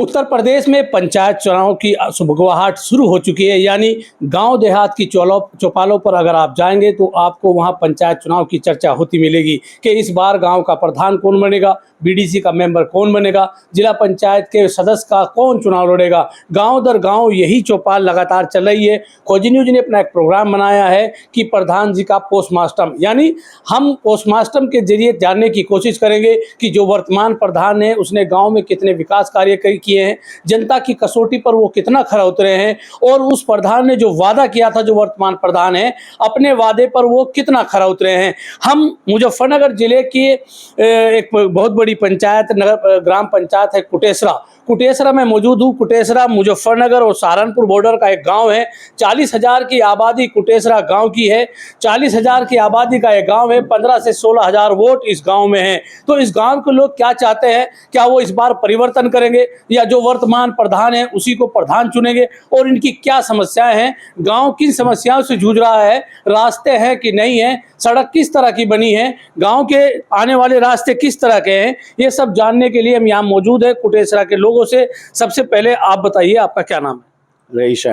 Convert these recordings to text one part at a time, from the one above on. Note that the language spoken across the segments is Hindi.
उत्तर प्रदेश में पंचायत चुनाव की सुबुगाहट शुरू हो चुकी है। यानी गांव देहात की चौपालों पर अगर आप जाएंगे तो आपको वहां पंचायत चुनाव की चर्चा होती मिलेगी कि इस बार गांव का प्रधान कौन बनेगा, बीडीसी का मेंबर कौन बनेगा, जिला पंचायत के सदस्य का कौन चुनाव लड़ेगा। गांव दर गांव यही चौपाल लगातार चल रही है। खोजी न्यूज ने अपना एक प्रोग्राम बनाया है कि प्रधान जी का पोस्टमार्टम, यानी हम पोस्टमार्टम के जरिए जानने की कोशिश करेंगे कि जो वर्तमान प्रधान है उसने गाँव में कितने विकास कार्य किए हैं, जनता की कसौटी पर वो कितना खरा उतरे हैं, और उस प्रधान ने जो वादा किया था, जो वर्तमान प्रधान है, अपने वादे पर वो कितना खरा उतरे हैं। हम मुजफ्फरनगर जिले की एक बहुत बड़ी पंचायत ग्राम पंचायत है कुटेसरा में मौजूद हूँ। कुटेसरा मुजफ्फरनगर और सहारनपुर बॉर्डर का एक गांव है। 40,000 की आबादी कुटेसरा गांव की है। 40,000 की आबादी का एक गांव है। 15 से 16,000 वोट इस गांव में हैं। तो इस गांव के लोग क्या चाहते हैं? क्या वो इस बार परिवर्तन करेंगे या जो वर्तमान प्रधान है उसी को प्रधान चुनेंगे? और इनकी क्या समस्याएं हैं? गांव किन समस्याओं से जूझ रहा है? रास्ते हैं कि नहीं है? सड़क किस तरह की बनी है? गांव के आने वाले रास्ते किस तरह के हैं? ये सब जानने के लिए हम यहाँ मौजूद है कुटेसरा के लोगों से। सबसे पहले आप बताइए, आपका क्या नाम है? रईस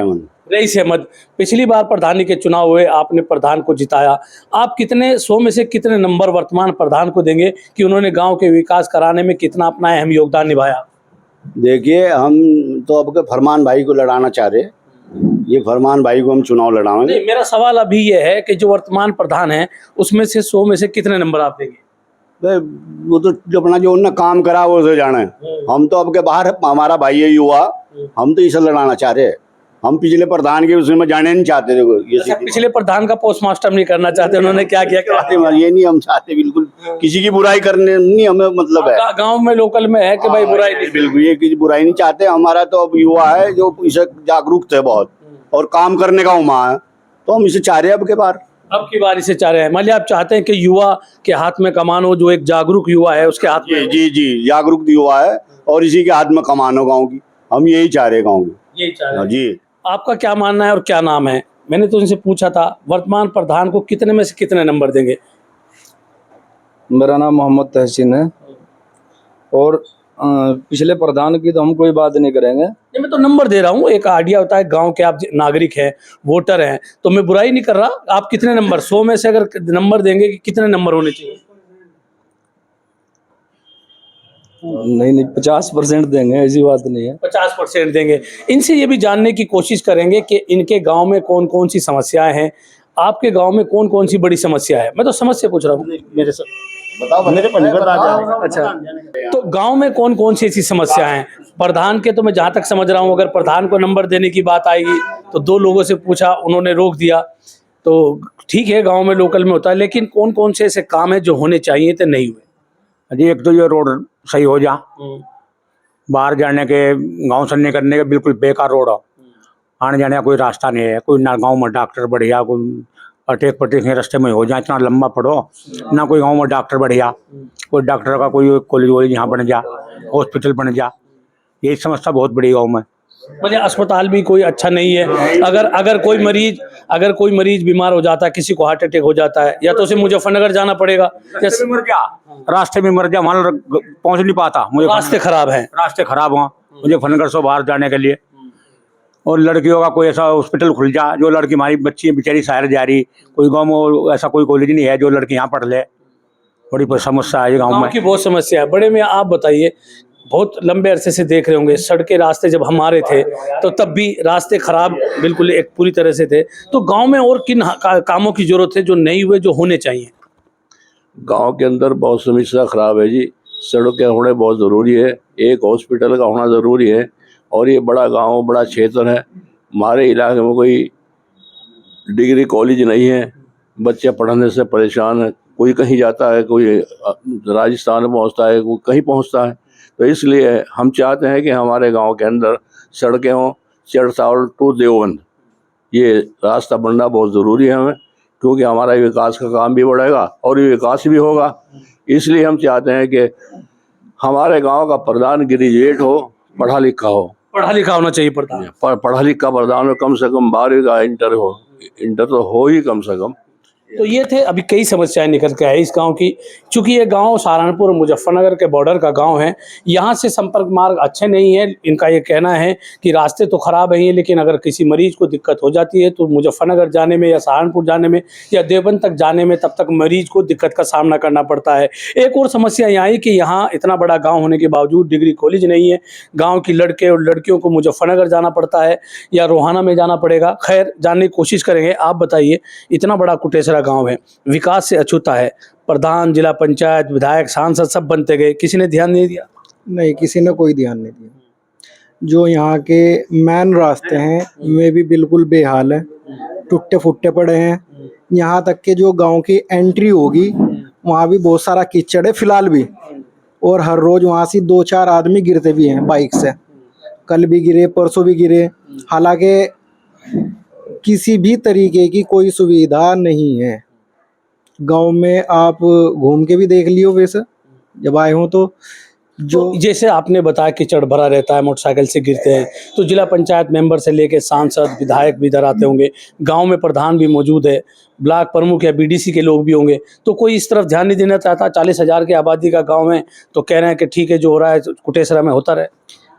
अहमद। पिछली बार प्रधानी के चुनाव हुए, आपने प्रधान को जिताया। आप कितने 100 में से कितने नंबर वर्तमान प्रधान को देंगे कि उन्होंने गांव के विकास कराने में कितना अपना अहम योगदान निभाया? देखिए, हम तो अब के फरमान भाई को लड़ाना चाह रहे, ये फरमान भाई को हम चुनाव लड़ाएंगे। नहीं, मेरा सवाल अभी ये है कि जो वर्तमान प्रधान है उसमें से 100 में से कितने नंबर आप देंगे? वो तो जो अपना जो उन्होंने काम करा वो से जाने। हम तो अब के बाहर, हमारा भाई है युवा, हम तो इसे लड़ाना चाह रहे हैं। हम पिछले प्रधान के उसमें जाने नहीं चाहते थे। ये पिछले प्रधान का पोस्टमार्टम नहीं करना चाहते, उन्होंने क्या किया? ये नहीं हम चाहते, बिल्कुल किसी की बुराई करने नहीं हमें मतलब है। गांव में लोकल में है कि भाई बुराई नहीं, बिल्कुल ये किसी बुराई नहीं चाहते। हमारा तो अब युवा है जो इसे जागरूक थे बहुत और काम करने का उमा है, तो हम इसे चाह रहे हैं अब की बार इसे चाह रहे हैं। मान लिया आप चाहते हैं कि युवा के हाथ में कमान हो, जो एक जागरूक युवा है उसके हाथ में। जी जागरूक युवा है और इसी के हाथ में कमान हो गाँव की। हम यही चाह रहे गाँव की, यही चाह रहे हैं जी। आपका क्या मानना है और क्या नाम है? मैंने तो इनसे पूछा था वर्तमान प्रधान को कितने में से कितने नंबर देंगे? मेरा नाम मोहम्मद तहसीन है और पिछले प्रधान की तो हम कोई बात नहीं करेंगे। ये मैं तो नंबर दे रहा हूँ, एक आइडिया होता है। गांव के आप नागरिक हैं, वोटर हैं, तो मैं बुराई नहीं कर रहा। आप कितने नंबर, 100 में से अगर नंबर देंगे कि कितने नंबर होने चाहिए? नहीं 50% देंगे, ऐसी बात नहीं है। 50% देंगे। इनसे ये भी जानने की कोशिश करेंगे कि इनके गांव में कौन कौन सी समस्याएं हैं, आपके गांव में कौन कौन सी बड़ी समस्या है। मैं तो समस्या पूछ रहा हूँ, मेरे से बताओ, मेरे पर निकल आ। अच्छा, तो गांव में कौन कौन सी ऐसी समस्या हैं? प्रधान के तो मैं जहाँ तक समझ रहा हूँ, अगर प्रधान को नंबर देने की बात आएगी तो 2 लोगों से पूछा, उन्होंने रोक दिया। तो ठीक है, गाँव में लोकल में होता है, लेकिन कौन कौन से ऐसे काम है जो होने चाहिए थे नहीं हुए? जी, एक तो ये रोड सही हो जा, बाहर जाने के, गांव से निकलने के बिल्कुल बेकार रोड हो। आने जाने का कोई रास्ता नहीं है। कोई ना गांव में डॉक्टर बढ़िया, कोई अटैक पटेक रास्ते में हो जाए, इतना लंबा पड़ो ना। कोई गांव में डॉक्टर बढ़िया, कोई डॉक्टर का कोई कॉलेज वॉलेज यहाँ बन जा, हॉस्पिटल बन जा। यही समस्या बहुत बड़ी गाँव में। मतलब अस्पताल भी कोई अच्छा नहीं है। अगर कोई मरीज बीमार हो जाता है, किसी को हार्ट अटैक हो जाता है, या तो उसे मुजफ्फरनगर जाना पड़ेगा, जैसे मर जा, रास्ते में मर जा, वहाँ पहुँच नहीं पाता। मुझे रास्ते खराब हैं, रास्ते खराब हुआ मुजफ्फरनगर से बाहर जाने के लिए। और लड़कियों का कोई ऐसा हॉस्पिटल खुल जा, जो लड़की हमारी बच्ची बेचारी शहर जा रही, कोई गाँव में ऐसा कोई कॉलेज नहीं है जो लड़की यहाँ पढ़ ले। बड़ी समस्या है गाँव में, की बहुत समस्या है। बड़े में आप बताइए, बहुत लंबे अरसे से देख रहे होंगे, सड़कें रास्ते जब हमारे थे तो तब भी रास्ते खराब बिल्कुल एक पूरी तरह से थे। तो गांव में और किन कामों की जरूरत है जो नहीं हुए, जो होने चाहिए? गांव के अंदर बहुत समस्या खराब है जी। सड़कें होने बहुत ज़रूरी है, एक हॉस्पिटल का होना ज़रूरी है। और ये बड़ा गांव, बड़ा क्षेत्र है। हमारे इलाके में कोई डिग्री कॉलेज नहीं है, बच्चे पढ़ने से परेशान है। कोई कहीं जाता है, कोई राजस्थान में पहुँचता है, कोई कहीं पहुँचता है। तो इसलिए हम चाहते हैं कि हमारे गांव के अंदर सड़कें हों, चरसावल टू देवबंद, ये रास्ता बनना बहुत ज़रूरी है हमें, क्योंकि हमारा विकास का काम भी बढ़ेगा और ये विकास भी होगा। इसलिए हम चाहते हैं कि हमारे गांव का प्रधान ग्रेजुएट हो, पढ़ा लिखा हो। पढ़ा लिखा होना चाहिए प्रधान। पढ़ा लिखा प्रधान हो, कम से कम 12वीं का इंटर हो, इंटर तो हो ही कम से कम। तो ये थे, अभी कई समस्याएं निकल के आई इस गांव की। चूंकि ये गांव सहारनपुर मुजफ्फरनगर के बॉर्डर का गांव है, यहाँ से संपर्क मार्ग अच्छे नहीं है। इनका ये कहना है कि रास्ते तो खराब है, लेकिन अगर किसी मरीज को दिक्कत हो जाती है तो मुजफ्फरनगर जाने में या सहारनपुर जाने में या देवबंद तक जाने में तब तक मरीज को दिक्कत का सामना करना पड़ता है। एक और समस्या यहाँ आई कि यहाँ इतना बड़ा गाँव होने के बावजूद डिग्री कॉलेज नहीं है। गाँव की लड़के और लड़कियों को मुजफ्फरनगर जाना पड़ता है या रोहाना में जाना पड़ेगा। खैर, जानने की कोशिश करेंगे। आप बताइए, इतना बड़ा कुटेसरा गांव है, विकास से अछूता है, प्रधान, जिला पंचायत, विधायक, सांसद सब बनते गए, किसी ने ध्यान नहीं दिया? नहीं, किसी ने कोई ध्यान नहीं दिया। जो यहाँ के मेन रास्ते हैं वे भी बिल्कुल बेहाल है, टूटे फुट्टे पड़े हैं। यहाँ तक के जो गांव की एंट्री होगी वहाँ भी बहुत सारा कीचड़ है फिलहाल भी, और हर रोज वहाँ से 2-4 आदमी गिरते भी हैं बाइक से। कल भी गिरे, परसों भी गिरे। हालांकि किसी भी तरीके की कोई सुविधा नहीं है गांव में। आप घूम के भी देख लियो वैसे जब आए हो तो। जो जैसे आपने बताया कीचड़ भरा रहता है, मोटरसाइकिल से गिरते हैं, तो जिला पंचायत मेंबर से लेके सांसद, विधायक भी इधर आते होंगे, गांव में प्रधान भी मौजूद है, ब्लॉक प्रमुख या बीडीसी के लोग भी होंगे, तो कोई इस तरफ ध्यान नहीं देना चाहता? 40,000 की आबादी का गाँव है तो कह रहे हैं कि ठीक है, जो हो रहा है कुटेसरा में होता रहे।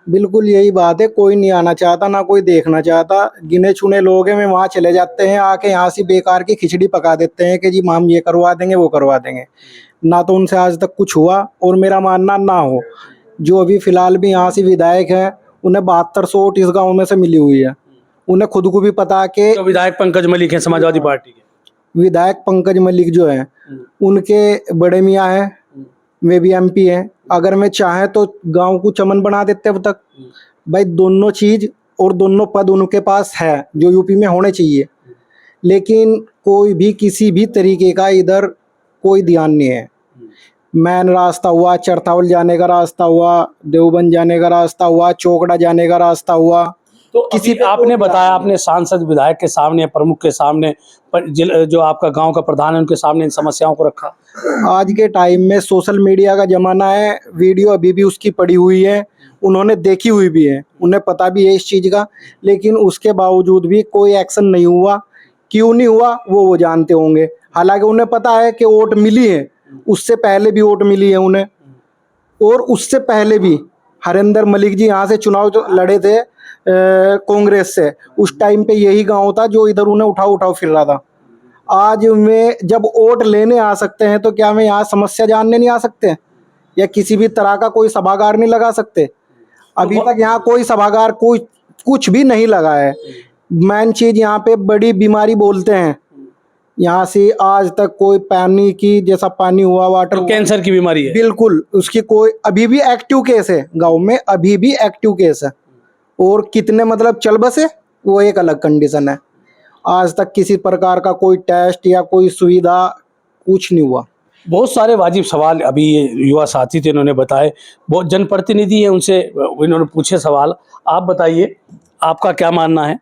बिल्कुल यही बात है, कोई नहीं आना चाहता, ना कोई देखना चाहता। गिने चुने लोग हैं, वे वहाँ चले जाते हैं, आके यहाँ से बेकार की खिचड़ी पका देते हैं कि जी हम ये करवा देंगे, वो करवा देंगे। ना तो उनसे आज तक कुछ हुआ, और मेरा मानना ना हो। जो अभी फिलहाल भी यहाँ से विधायक हैं, उन्हें 7200 वोट इस गाँव में से मिली हुई है। उन्हें खुद को भी पता कि तो विधायक पंकज मलिक हैं समाजवादी पार्टी के। विधायक पंकज मलिक जो हैं उनके बड़े मियाँ हैं, वे भी एमपी हैं। अगर मैं चाहे तो गांव को चमन बना देते अब तक। भाई दोनों चीज और दोनों पद उनके पास है जो यूपी में होने चाहिए, लेकिन कोई भी किसी भी तरीके का इधर कोई ध्यान नहीं है। मैन रास्ता हुआ, चरथावल जाने का रास्ता हुआ, देवबंद जाने का रास्ता हुआ, चोकड़ा जाने का रास्ता हुआ, तो किसी आपने बताया, आपने सांसद, विधायक के सामने, प्रमुख के सामने, जो आपका गांव का प्रधान है उनके सामने इन समस्याओं को रखा? आज के टाइम में सोशल मीडिया का जमाना है, वीडियो अभी भी उसकी पड़ी हुई है, उन्होंने देखी हुई भी है, उन्हें पता भी है इस चीज़ का, लेकिन उसके बावजूद भी कोई एक्शन नहीं हुआ। क्यों नहीं हुआ वो जानते होंगे। हालांकि उन्हें पता है कि वोट मिली है, उससे पहले भी वोट मिली है उन्हें, और उससे पहले भी हरिंदर मलिक जी यहाँ से चुनाव लड़े थे कांग्रेस से। उस टाइम पे यही गांव था जो इधर उन्हें उठाओ फिर रहा था। आज में जब वोट लेने आ सकते हैं तो क्या मैं यहाँ समस्या जानने नहीं आ सकते, या किसी भी तरह का कोई सभागार नहीं लगा सकते? अभी तक यहाँ कोई सभागार, कोई कुछ भी नहीं लगा है। मेन चीज यहाँ पे बड़ी बीमारी बोलते हैं, यहाँ से आज तक कोई पानी की, जैसा पानी हुआ, वाटर, तो कैंसर की बीमारी है बिल्कुल उसकी कोई अभी भी एक्टिव केस है गांव में, अभी भी एक्टिव केस है। और कितने मतलब चल बसे वो एक अलग कंडीशन है। आज तक किसी प्रकार का कोई टेस्ट या कोई सुविधा कुछ नहीं हुआ। बहुत सारे वाजिब सवाल अभी ये युवा साथी थे, इन्होंने बताए। बहुत जनप्रतिनिधि हैं, उनसे इन्होंने पूछे सवाल। आप बताइए, आपका क्या मानना है?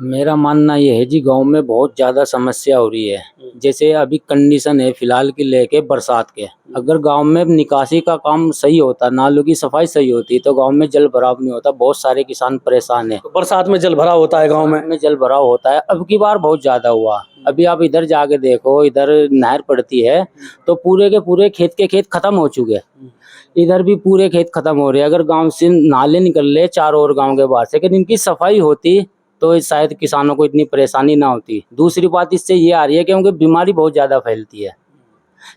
मेरा मानना ये है जी, गांव में बहुत ज़्यादा समस्या हो रही है। जैसे अभी कंडीशन है फिलहाल की लेके बरसात के, अगर गांव में निकासी का काम सही होता, नालों की सफाई सही होती, तो गांव में जल भराव नहीं होता। बहुत सारे किसान परेशान हैं। तो बरसात में जल भराव होता है गांव में जल भराव होता है। अब की बार बहुत ज़्यादा हुआ। अभी आप इधर जाके देखो, इधर नहर पड़ती है तो पूरे के पूरे खेत के खेत खत्म हो चुके हैं। इधर भी पूरे खेत खत्म हो रहे हैं। अगर गाँव से नाले निकल ले चारों ओर गाँव के बाहर से, अगर इनकी सफाई होती तो शायद किसानों को इतनी परेशानी ना होती। दूसरी बात इससे ये आ रही है कि उनकी बीमारी बहुत ज़्यादा फैलती है।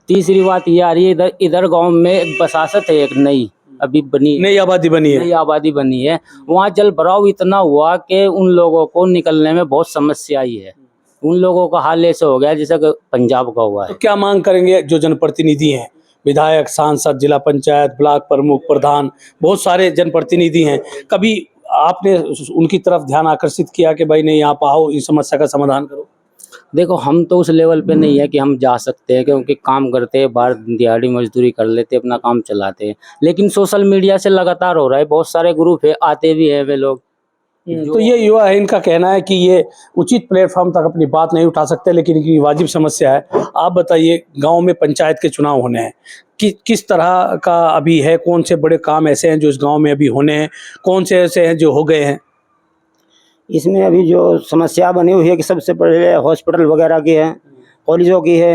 तीसरी बात ये आ रही है, इधर गांव में बसासत है एक नई, अभी बनी, नई आबादी बनी है, नई आबादी बनी है। वहाँ जल भराव इतना हुआ कि उन लोगों को निकलने में बहुत समस्या आई है। उन लोगों का हाल ऐसे हो गया जैसे पंजाब का हुआ है। तो क्या मांग करेंगे जो जनप्रतिनिधि हैं, विधायक, सांसद, जिला पंचायत, ब्लॉक प्रमुख, प्रधान, बहुत सारे जनप्रतिनिधि हैं, कभी आपने उनकी तरफ ध्यान आकर्षित किया कि भाई नहीं, आप आओ, इस समस्या का समाधान करो? देखो, हम तो उस लेवल पे नहीं है कि हम जा सकते हैं, क्योंकि काम करते हैं, बाहर दिहाड़ी मजदूरी कर लेते, अपना काम चलाते हैं। लेकिन सोशल मीडिया से लगातार हो रहा है, बहुत सारे ग्रुप है, आते भी है वे लोग। तो ये युवा है, इनका कहना है कि ये उचित प्लेटफॉर्म तक अपनी बात नहीं उठा सकते, लेकिन इनकी वाजिब समस्या है। आप बताइए, गांव में पंचायत के चुनाव होने हैं, किस तरह का अभी है? कौन से बड़े काम ऐसे हैं जो इस गांव में अभी होने हैं? कौन से ऐसे हैं जो हो गए हैं? इसमें अभी जो समस्या बनी हुई है कि सबसे पहले हॉस्पिटल वगैरह की है, कॉलेजों की है,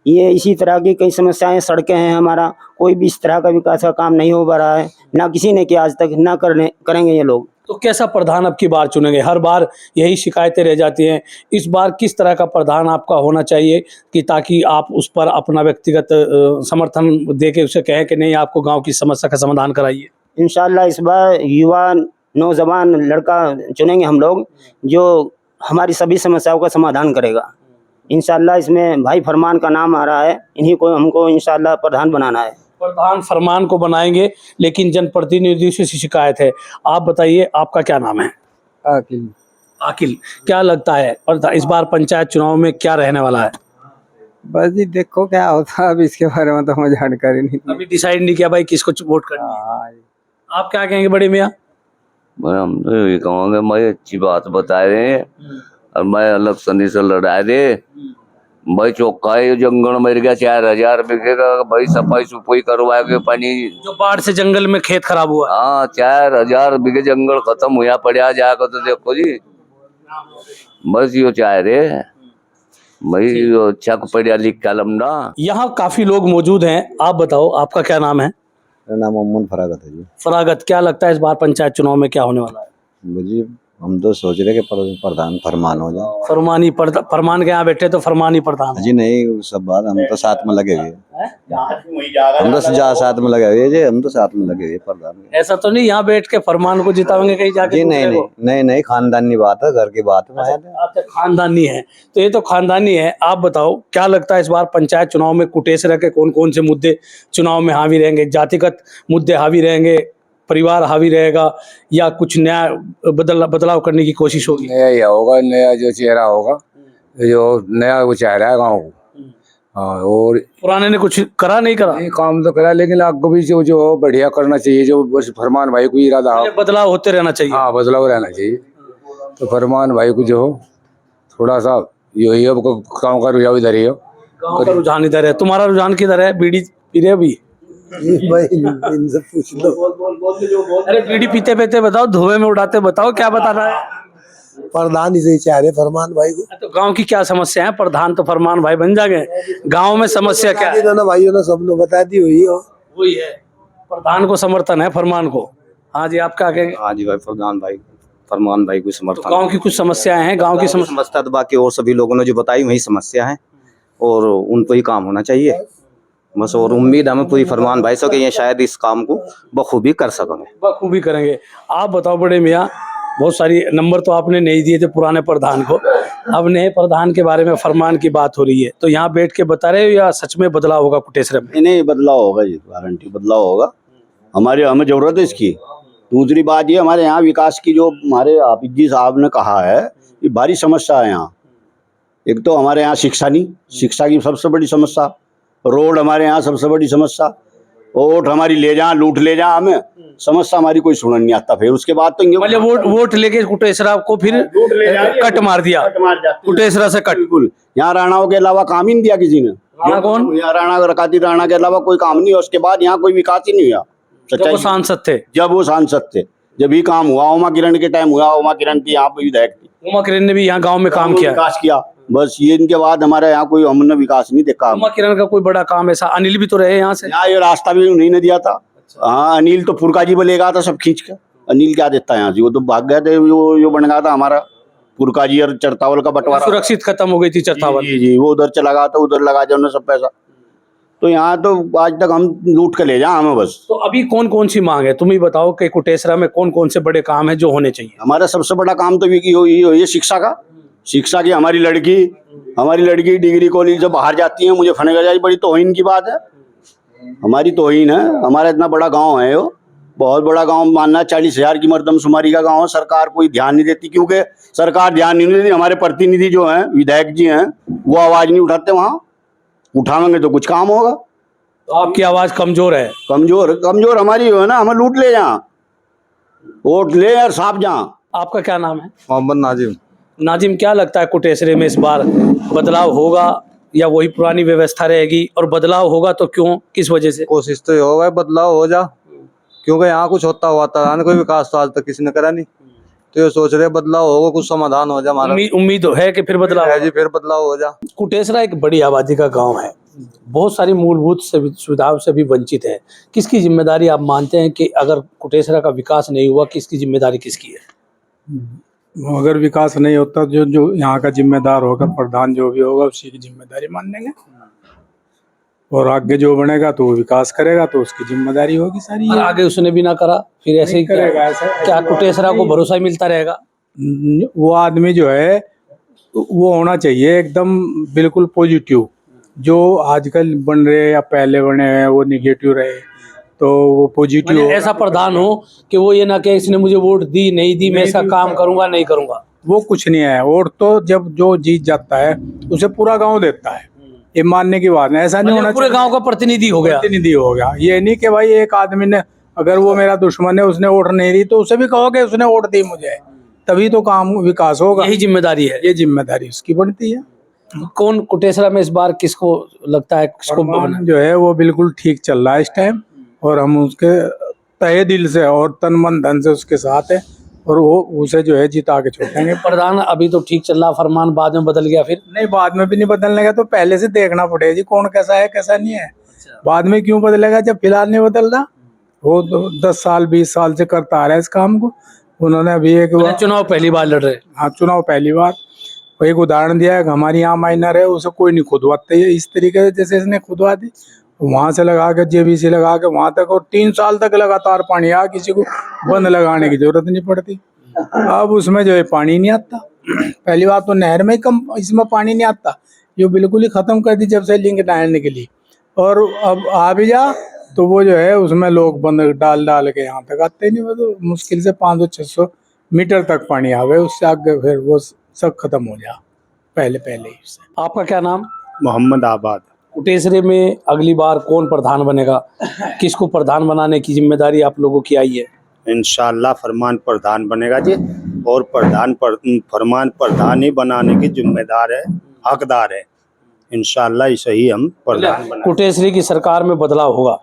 ये इसी तरह की कई समस्याएं, सड़कें हैं, हमारा कोई भी इस तरह का विकास का काम नहीं हो पा रहा है, ना किसी ने किया आज तक, ना करेंगे ये लोग। तो कैसा प्रधान अब की बार चुनेंगे? हर बार यही शिकायतें रह जाती हैं, इस बार किस तरह का प्रधान आपका होना चाहिए कि ताकि आप उस पर अपना व्यक्तिगत समर्थन दे के उसे कहें कि नहीं आपको गांव की समस्या का समाधान कराइए? इंशाल्लाह इस बार युवा नौजवान लड़का चुनेंगे हम लोग, जो हमारी सभी समस्याओं का समाधान करेगा। इंशाल्लाह इसमें भाई फरमान का नाम आ रहा है, इन्हीं को हमको इंशाल्लाह प्रधान बनाना है। प्रधान फरमान को बनाएंगे, लेकिन जनप्रतिनिधियों से शिकायत है। आप बताइए, आपका क्या नाम है? आकिल। आकिल, क्या लगता है इस बार पंचायत चुनाव में क्या रहने वाला है? बस जी देखो क्या होता है, अब इसके बारे में तो हमें जानकारी नहीं। अभी डिसाइड नहीं किया भाई किसको वोट करना है। आप क्या कहेंगे बड़े मियाँ? मैं हम तो ये कहूँगा, मैं अच्छी बात बता रहे हैं और मैं अलग सनी से लड़ा दे भाई। चौकाई जंगल मर गया, 4000 बिके का भाई, सफाई सुफाई करवा के पानी जो बाढ़ से जंगल में खेत खराब हुआ। हाँ 4000 बिके जंगल खत्म हुआ पड़ा जाकर, तो देखो जी बस यो चाह रहे भाई, यो छक पड़ा लिख कलम ना। यहाँ काफी लोग मौजूद हैं, आप बताओ आपका क्या नाम है? मेरा नाम मोहम्मद फरागत है जी। फरागत, क्या लगता है इस बार पंचायत चुनाव में क्या होने वाला है? जी हम तो सोच रहे कि प्रधान फरमान हो जाए। फरमान के यहाँ बैठे तो फरमान ही प्रधान। जी नहीं, वो सब बात हम तो साथ में लगे हुए, हम तो साथ में लगे हुए जी, हम तो साथ में लगे हुए प्रधान के। ऐसा तो नहीं यहाँ बैठ के फरमान को जिताएंगे कहीं जाके? जी नहीं, खानदानी बात है, घर की बात है। अच्छा, खानदानी है तो ये तो खानदानी है। आप बताओ क्या लगता है इस बार पंचायत चुनाव में कुटेश्वर के कौन कौन से मुद्दे चुनाव में हावी रहेंगे? जातिगत मुद्दे हावी रहेंगे, परिवार हावी रहेगा, या कुछ नया बदलाव करने की कोशिश होगी? नया ही होगा, नया जो चेहरा होगा, जो नया वो चेहरा है गाँव को। हाँ, और पुराने ने कुछ करा नहीं करा? नहीं, काम तो करा, लेकिन आगे भी जो बढ़िया करना चाहिए, जो बस फरमान भाई को इरादा हो। बदलाव होते रहना चाहिए। हाँ, बदलाव रहना चाहिए। तो फरमान भाई को जो हो थोड़ा सा यही अब काम का रुझान इधर ही हो। गाँव का रुझान इधर है, तुम्हारा रुझान किधर है? बीड़ी पी रहे अभी? भाई इनसे पूछ लो। अरे बीड़ी पीते पीते बताओ, धुएं में उड़ाते बताओ, क्या बताना है? प्रधान ही सही चाह रहे फरमान भाई को। तो गांव की क्या समस्या है? प्रधान तो फरमान भाई बन जाएंगे। गांव में समस्या क्या है? ना भाइयों ने सबने बता दी हुई हो। वही है, प्रधान को समर्थन है फरमान को। हाँ जी, आप क्या कहेंगे? हाँ जी भाई, फरमान भाई को समर्थन। गांव की कुछ समस्याएं हैं, गांव की समस्या तो बाकी और सभी लोगों ने जो बताई वही समस्या है, और उन पर ही काम होना चाहिए बस। और उम्मीद हमें पूरी फरमान भाई से कि ये शायद इस काम को बखूबी कर सकेंगे, बखूबी करेंगे। आप बताओ बड़े मियाँ, बहुत सारी नंबर तो आपने नहीं दिए थे पुराने प्रधान को, अब नए प्रधान के बारे में फरमान की बात हो रही है, तो यहाँ बैठ के बता रहे हो या सच में बदलाव होगा कुटेश्वर में? नहीं, बदलाव होगा जी, गारंटी बदलाव होगा। हमें जरूरत है इसकी। दूसरी बात ये, हमारे यहाँ विकास की जो हमारे हाफिज जी साहब ने कहा है, ये भारी समस्या है यहाँ। एक तो हमारे यहाँ शिक्षा नहीं, शिक्षा की सबसे बड़ी समस्या। रोड हमारे यहाँ सबसे बड़ी समस्या। वोट हमारी ले जा, लूट ले जा, हमें समस्या हमारी कोई सुनने नहीं आता। फिर उसके बाद तो मतलब वोट लेके कुटेश्वरा को फिर कट मार दिया, कुटेश्वरा से कट। बिल्कुल, यहाँ राणाओं के अलावा काम ही नहीं दिया किसी ने। राणा कौन? यहाँ राणा रकाती राणा के अलावा कोई काम नहीं है। उसके बाद यहाँ कोई विकास ही नहीं हुआ। जब वो सांसद थे, जब ही काम हुआ, उमा किरण के टाइम हुआ। उमा किरण की यहाँ पे विधायक थी, उमा किरण ने भी यहाँ गाँव में काम किया, विकास किया। बस ये इनके बाद हमारे यहाँ कोई हमने विकास नहीं देखा। उमा किरण का कोई बड़ा काम ऐसा? अनिल भी तो रहे यहाँ से। यहाँ ये रास्ता भी उन्हीं ने दिया था। हाँ, अनिल तो पुरका जी बोलेगा था सब खींच के। अनिल क्या देता है यहाँ से? वो तो भाग गए थे, जो बन गया था हमारा पुरका जी और चरतावल का बंटवारा। सुरक्षित खत्म हो गई थी चरतावल। जी, वो उधर चला गया था, उधर लगा दिया उन्होंने सब पैसा। तो यहाँ तो आज तक हम लूट के ले जाए हमें बस। तो अभी कौन कौन सी मांग है, तुम ही बताओ कि कुटेश्वरा में कौन कौन से बड़े काम है जो होने चाहिए? हमारा सबसे बड़ा काम तो ये शिक्षा का। शिक्षा की हमारी लड़की डिग्री कॉलेज से बाहर जाती है, मुझे फनेगा जाए, बड़ी तौहीन की बात है। हमारी तौहीन है। हमारा इतना बड़ा गांव है, वो बहुत बड़ा गांव मानना, 40,000 की मर्दमशुमारी का गांव है। सरकार कोई ध्यान नहीं देती, क्योंकि सरकार ध्यान नहीं देती। हमारे प्रतिनिधि जो हैं, विधायक जी हैं, वो आवाज नहीं उठाते। वहाँ उठावेंगे तो कुछ काम होगा। तो आपकी आवाज कमजोर है। कमजोर हमारी है ना, हमें लूट ले जा, वोट ले और साफ जा। आपका क्या नाम है? मोहम्मद नाजिम। नाजिम, क्या लगता है कुटेश्वरे में इस बार बदलाव होगा या वही पुरानी व्यवस्था रहेगी? और बदलाव होगा तो क्यों, किस वजह से? कोशिश तो ये होगा बदलाव हो जा, क्योंकि यहाँ कुछ होता हुआ था, कोई विकास तो आज तक किसी ने करा नहीं। तो ये सोच रहे बदलाव होगा, कुछ समाधान हो जाए हमारा। उम्मीद है कि फिर बदलाव है जी, फिर बदलाव हो जाए। कुटेसरा एक बड़ी आबादी का गांव है, बहुत सारी मूलभूत सुविधाओं से भी वंचित है। किसकी जिम्मेदारी आप मानते हैं कि अगर कुटेसरा का विकास नहीं हुआ, किसकी जिम्मेदारी किसकी है? अगर विकास नहीं होता जो जो यहाँ का जिम्मेदार होगा, प्रधान जो भी होगा उसी की जिम्मेदारी मान लेंगे। और आगे जो बनेगा तो वो विकास करेगा, तो उसकी जिम्मेदारी होगी सारी। और आगे उसने भी ना करा, फिर ऐसे ही करेगा। ऐसा क्या कुटेसरा को भरोसा ही मिलता रहेगा? वो आदमी जो है वो होना चाहिए एकदम बिल्कुल पॉजिटिव। जो आजकल बन रहे या पहले बने हैं वो निगेटिव रहे, तो वो पॉजिटिव ऐसा प्रधान हो कि वो ये ना कि इसने मुझे वोट दी नहीं दी, मैं इसका काम करूंगा नहीं करूंगा। वो कुछ नहीं है। वोट तो जब जो जीत जाता है उसे पूरा गांव देता है, ये मानने की बात है। ऐसा नहीं होना पूरे गांव का प्रतिनिधि हो गया। प्रतिनिधि हो गया। ये नहीं कि भाई एक आदमी ने, अगर वो मेरा दुश्मन है उसने वोट नहीं दी तो उसे भी कहो कि उसने वोट दी मुझे, तभी तो काम विकास होगा। यही जिम्मेदारी है। ये जिम्मेदारी उसकी बनती है। कौन कुटेसरा में इस बार किसको लगता है किसको फरमान जो है वो बिल्कुल ठीक चल रहा है इस टाइम, और हम उसके तहे दिल से और तन मन धन से उसके साथ है, और वो उसे जो है जिता के छोड़ेंगे। प्रधान अभी तो ठीक चल रहा, फरमान बाद में बदल गया फिर? नहीं, बाद में भी नहीं बदलने का, तो पहले से देखना पड़ेगा जी कौन कैसा है कैसा नहीं है। बाद में क्यों बदलेगा जब फिलहाल नहीं बदल रहा? वो तो 10 साल 20 साल से करता आ रहा है इस काम को। उन्होंने अभी एक चुनाव पहली बार लड़ रहे। हाँ, चुनाव पहली बार। वो एक उदाहरण दिया है, हमारी यहाँ माइनर है उसे कोई नहीं खुदवाते है इस तरीके से जैसे इसने खुदवा दी। वहां से लगा के JBC लगा के वहां तक, और 3 साल तक लगातार पानी आया, किसी को बंद लगाने की जरूरत नहीं पड़ती। अब उसमें जो है पानी नहीं आता। पहली बार तो नहर में कम, इसमें पानी नहीं आता, ये बिल्कुल ही खत्म कर दी जब से लिंक नहर निकली। और अब आ भी जा तो वो जो है उसमें लोग बंद डाल डाल के यहाँ तक आते नहीं। वो तो मुश्किल से 500-600 मीटर तक पानी आवे, उससे आगे फिर वो सब खत्म हो जा पहले ही से। आपका क्या नाम? मोहम्मद आबाद। कुटेसरे में अगली बार कौन प्रधान बनेगा? किसको प्रधान बनाने की जिम्मेदारी आप लोगों की आई है? इंशाल्लाह फरमान प्रधान बनेगा जी, और फरमान प्रधान ही बनाने की जिम्मेदार है, हकदार है। इंशाल्लाह इसे ही हम प्रधान बना। कुटेसरे की सरकार में बदलाव होगा?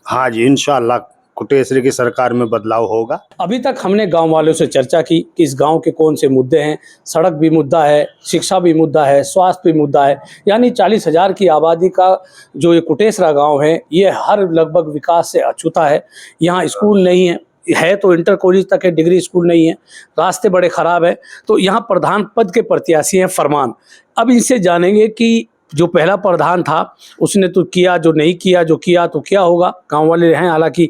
हाँ जी, इंशाल्लाह कुटेसरे की सरकार में बदलाव होगा। अभी तक हमने गांव वालों से चर्चा की कि इस गांव के कौन से मुद्दे हैं। सड़क भी मुद्दा है, शिक्षा भी मुद्दा है, स्वास्थ्य भी मुद्दा है। यानी 40,000 की आबादी का जो ये कुटेसरा गांव है, ये हर लगभग विकास से अछूता है। यहाँ स्कूल नहीं है तो इंटर कॉलेज तक है, डिग्री स्कूल नहीं है, रास्ते बड़े ख़राब है। तो यहाँ प्रधान पद के प्रत्याशी हैं फरमान। अब इनसे जानेंगे कि जो पहला प्रधान था उसने तो किया, जो नहीं किया, जो किया तो क्या होगा। गांव वाले हैं, हालांकि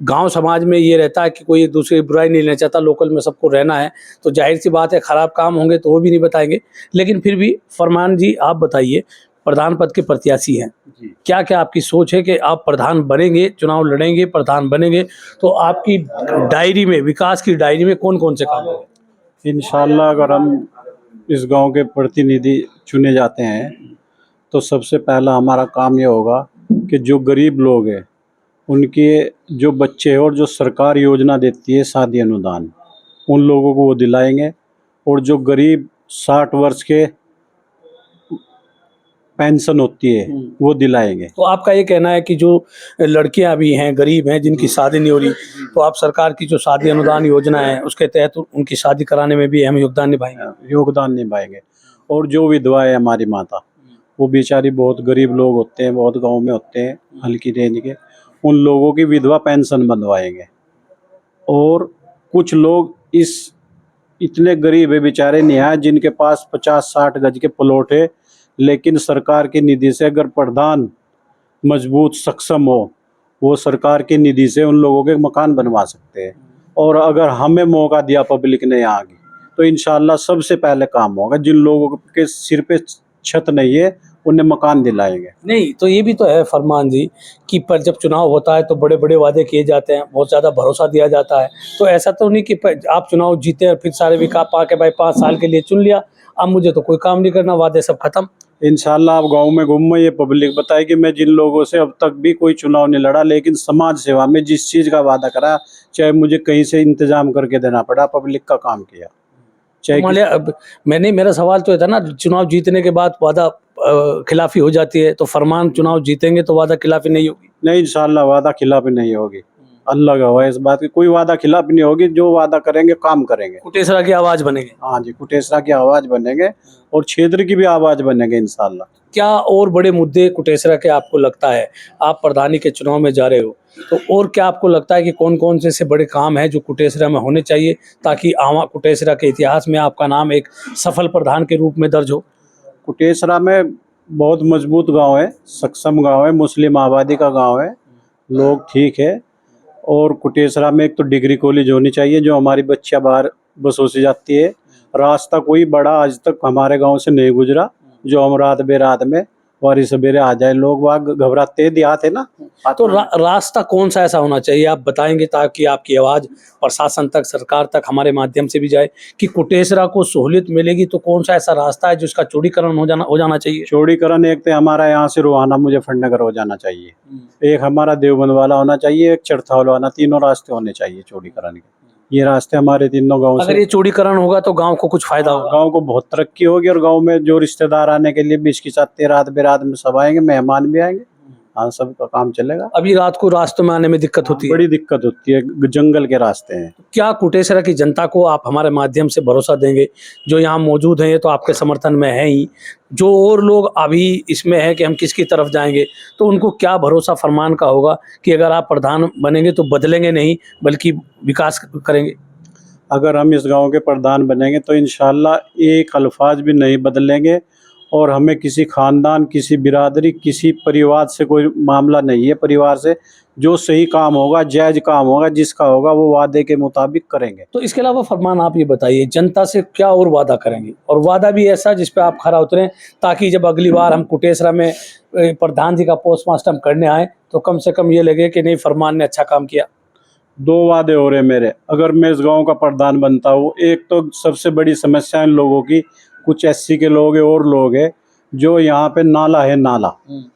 गांव समाज में ये रहता है कि कोई एक दूसरे की बुराई नहीं लेना चाहता, लोकल में सबको रहना है, तो जाहिर सी बात है ख़राब काम होंगे तो वो भी नहीं बताएंगे। लेकिन फिर भी फरमान जी आप बताइए, प्रधान पद के प्रत्याशी हैं, क्या क्या आपकी सोच है कि आप प्रधान बनेंगे, चुनाव लड़ेंगे, प्रधान बनेंगे तो आपकी डायरी में, विकास की डायरी में कौन कौन से काम होंगे? इंशाल्लाह अगर हम इस गांव के प्रतिनिधि चुने जाते हैं तो सबसे पहला हमारा काम ये होगा कि जो गरीब लोग हैं उनके जो बच्चे हैं और जो सरकार योजना देती है शादी अनुदान, उन लोगों को वो दिलाएंगे। और जो गरीब 60 वर्ष के पेंशन होती है वो दिलाएंगे। तो आपका ये कहना है कि जो लड़कियां भी हैं, गरीब हैं, जिनकी शादी नहीं हो रही, तो आप सरकार की जो शादी अनुदान योजना है उसके तहत उनकी शादी कराने में भी अहम योगदान निभाएंगे। और जो विधवा है हमारी माता, वो बेचारी बहुत गरीब लोग होते हैं, बहुत गांव में होते हैं हल्की रेंज के, उन लोगों की विधवा पेंशन बनवाएंगे। और कुछ लोग इतने गरीब है बेचारे निहायत, जिनके पास 50-60 गज के प्लॉट है, लेकिन सरकार की निधि से अगर प्रधान मजबूत सक्षम हो, वो सरकार की निधि से उन लोगों के मकान बनवा सकते हैं। और अगर हमें मौका दिया पब्लिक ने यहाँ की, तो इंशाल्लाह सबसे पहले काम होगा। जिन लोगों के सिर पे छत नहीं है उन्हें मकान दिलाएंगे। नहीं तो ये भी तो है फरमान जी कि पर जब चुनाव होता है तो बड़े बड़े वादे किए जाते हैं, बहुत ज़्यादा भरोसा दिया जाता है। तो ऐसा तो नहीं कि आप चुनाव जीते और फिर सारे विकास पा के भाई 5 साल के लिए चुन लिया, अब मुझे तो कोई काम नहीं करना, वादे सब खत्म। इंशाल्लाह आप गांव में घूमो, ये पब्लिक बताए कि मैं जिन लोगों से अब तक भी कोई चुनाव नहीं लड़ा, लेकिन समाज सेवा में जिस चीज़ का वादा करा, चाहे मुझे कहीं से इंतजाम करके देना पड़ा, पब्लिक का काम किया। मेरा सवाल तो ये था ना, चुनाव जीतने के बाद वादा खिलाफी हो जाती है, तो फरमान चुनाव जीतेंगे तो वादा खिलाफी नहीं होगी? नहीं, इंशाल्लाह वादा खिलाफी नहीं होगी। अलग हुआ है इस बात की, कोई वादा खिलाफ नहीं होगी, जो वादा करेंगे काम करेंगे। कुटेसरा की आवाज बनेंगे। हाँ जी, कुटेसरा की आवाज बनेंगे और क्षेत्र की भी आवाज बनेंगे इंशाल्लाह। क्या और बड़े मुद्दे कुटेसरा के आपको लगता है, आप प्रधानी के चुनाव में जा रहे हो, तो और क्या आपको लगता है कि कौन कौन से बड़े काम हैं जो कुटेसरा में होने चाहिए ताकि आवा कुटेसरा के इतिहास में आपका नाम एक सफल प्रधान के रूप में दर्ज हो? कुटेसरा में बहुत मजबूत गांव है, सक्षम गांव है, मुस्लिम आबादी का गांव है, लोग ठीक है। और कुटेसरा में एक तो डिग्री कॉलेज होनी चाहिए, जो हमारी बच्चियां बाहर बसों से जाती है। रास्ता कोई बड़ा आज तक हमारे गांव से नहीं गुजरा, जो हम रात बेरात में वारी सवेरे आ जाए, लोग वहाँ घबराते हैं, देहात है ना। तो रास्ता कौन सा ऐसा होना चाहिए, आप बताएंगे ताकि आपकी आवाज़ प्रशासन तक, सरकार तक हमारे माध्यम से भी जाए कि कुटेसरा को सहूलियत मिलेगी? तो कौन सा ऐसा रास्ता है जिसका चौड़ीकरण हो जाना चाहिए? चौड़ीकरण एक तो हमारा यहाँ से रोहाना मुजफ्फरनगर हो जाना चाहिए, एक हमारा देवबंद वाला होना चाहिए, एक चरथौल वाला, तीनों रास्ते होने चाहिए चौड़ीकरण के। ये रास्ते हमारे तीनों गाँव से, अगर ये चौड़ीकरण होगा तो गाँव को कुछ फायदा होगा, गांव को बहुत तरक्की होगी। और गांव में जो रिश्तेदार आने के लिए भी इसकी साथ रात बेरात में सब आएंगे, मेहमान भी आएंगे, हाँ सबका काम चलेगा। अभी रात को रास्तों में आने में दिक्कत होती है, बड़ी दिक्कत होती है, जंगल के रास्ते हैं। क्या कुटेसरा की जनता को आप हमारे माध्यम से भरोसा देंगे, जो यहाँ मौजूद हैं ये तो आपके समर्थन में है ही, जो और लोग अभी इसमें है कि हम किसकी तरफ जाएंगे, तो उनको क्या भरोसा फरमान का होगा कि अगर आप प्रधान बनेंगे तो बदलेंगे नहीं बल्कि विकास करेंगे? अगर हम इस गांव के प्रधान बनेंगे तो इंशाल्लाह एक अल्फाज भी नहीं बदलेंगे, और हमें किसी खानदान, किसी बिरादरी, किसी परिवार से कोई मामला नहीं है। परिवार से जो सही काम होगा, जायज काम होगा, जिसका होगा वो वादे के मुताबिक करेंगे। तो इसके अलावा फरमान आप ये बताइए, जनता से क्या और वादा करेंगे, और वादा भी ऐसा जिस पे आप खरा उतरें, ताकि जब अगली बार हम कुटेसरा में प्रधान जी का पोस्टमार्टम करने आए तो कम से कम ये लगे कि नहीं, फरमान ने अच्छा काम किया। 2 वादे हो रहे मेरे, अगर मैं इस गांव का प्रधान बनता हूँ। एक तो सबसे बड़ी समस्या इन लोगों की, कुछ एससी के लोग हैं और लोग हैं, जो यहाँ पे नाला है, नाला,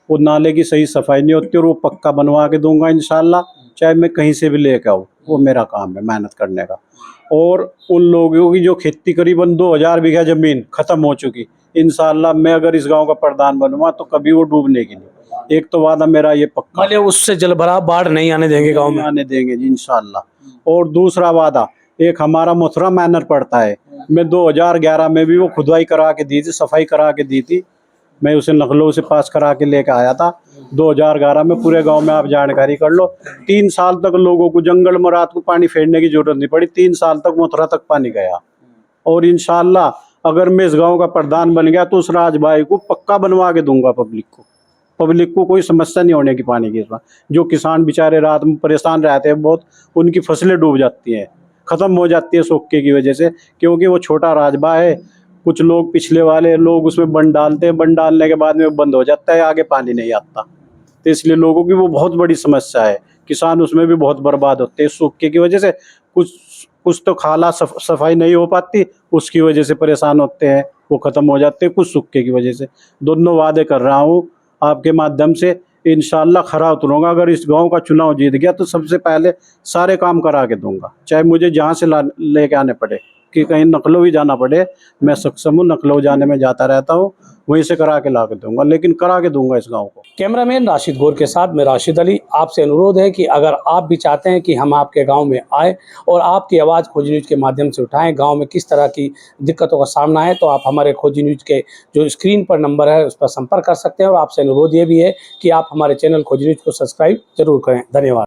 वो नाले की सही सफाई नहीं होती, और वो पक्का बनवा के दूंगा इंशाल्लाह, चाहे मैं कहीं से भी लेके आऊँ, वो मेरा काम है मेहनत करने का। और उन लोगों की जो खेती करीबन 2000 बीघा जमीन खत्म हो चुकी, इंशाल्लाह मैं अगर इस गाँव का प्रधान बनूंगा तो कभी वो डूबने की नहीं। एक तो वादा मेरा ये पक्का, मतलब उससे जलभराव, बाढ़ नहीं आने देंगे गांव में, आने देंगे जी इंशाल्लाह। और दूसरा वादा, एक हमारा मथुरा मैनर पड़ता है, मैं 2011 में भी वो खुदाई करा के दी थी, सफाई करा के दी थी, मैं उसे लखनऊ से पास करा के लेकर आया था 2011 में। पूरे गांव में आप जानकारी कर लो, 3 साल तक लोगों को जंगल में रात को पानी फेरने की जरूरत नहीं पड़ी, 3 साल तक मथुरा तक पानी गया। और इंशाल्लाह अगर मैं इस गाँव का प्रधान बन गया तो उस राजभाई को पक्का बनवा के दूंगा। पब्लिक को कोई समस्या नहीं होने की पानी की। जो किसान बेचारे रात में परेशान रहते हैं बहुत, उनकी फसलें डूब जाती हैं, ख़त्म हो जाती है सूखे की वजह से, क्योंकि वो छोटा राजबा है। कुछ लोग, पिछले वाले लोग उसमें बंद डालते हैं, बंद डालने के बाद में बंद हो जाता है, आगे पानी नहीं आता, तो इसलिए लोगों की वो बहुत बड़ी समस्या है। किसान उसमें भी बहुत बर्बाद होते हैं सूखे की वजह से। कुछ तो खाला सफाई नहीं हो पाती, उसकी वजह से परेशान होते हैं, वो ख़त्म हो जाते हैं, कुछ सूखे की वजह से। दोनों वादे कर रहा हूँ आपके माध्यम से, इंशाल्लाह खरा उतरूंगा। अगर इस गांव का चुनाव जीत गया तो सबसे पहले सारे काम करा के दूंगा, चाहे मुझे जहां से लेके आने पड़े, कि कहीं नकलो ही जाना पड़े, मैं सक्षम हूँ, नकलो जाने में जाता रहता हूँ, वहीं से करा के ला के दूंगा, लेकिन करा के दूंगा इस गांव को। कैमरामैन राशिद गौर के साथ मैं राशिद अली। आपसे अनुरोध है कि अगर आप भी चाहते हैं कि हम आपके गांव में आए और आपकी आवाज़ खोजी न्यूज़ के माध्यम से उठाएं, गांव में किस तरह की दिक्कतों का सामना है, तो आप हमारे खोजी न्यूज़ के जो स्क्रीन पर नंबर है उस पर संपर्क कर सकते हैं। और आपसे अनुरोध ये भी है कि आप हमारे चैनल खोजी न्यूज़ को सब्सक्राइब जरूर करें। धन्यवाद।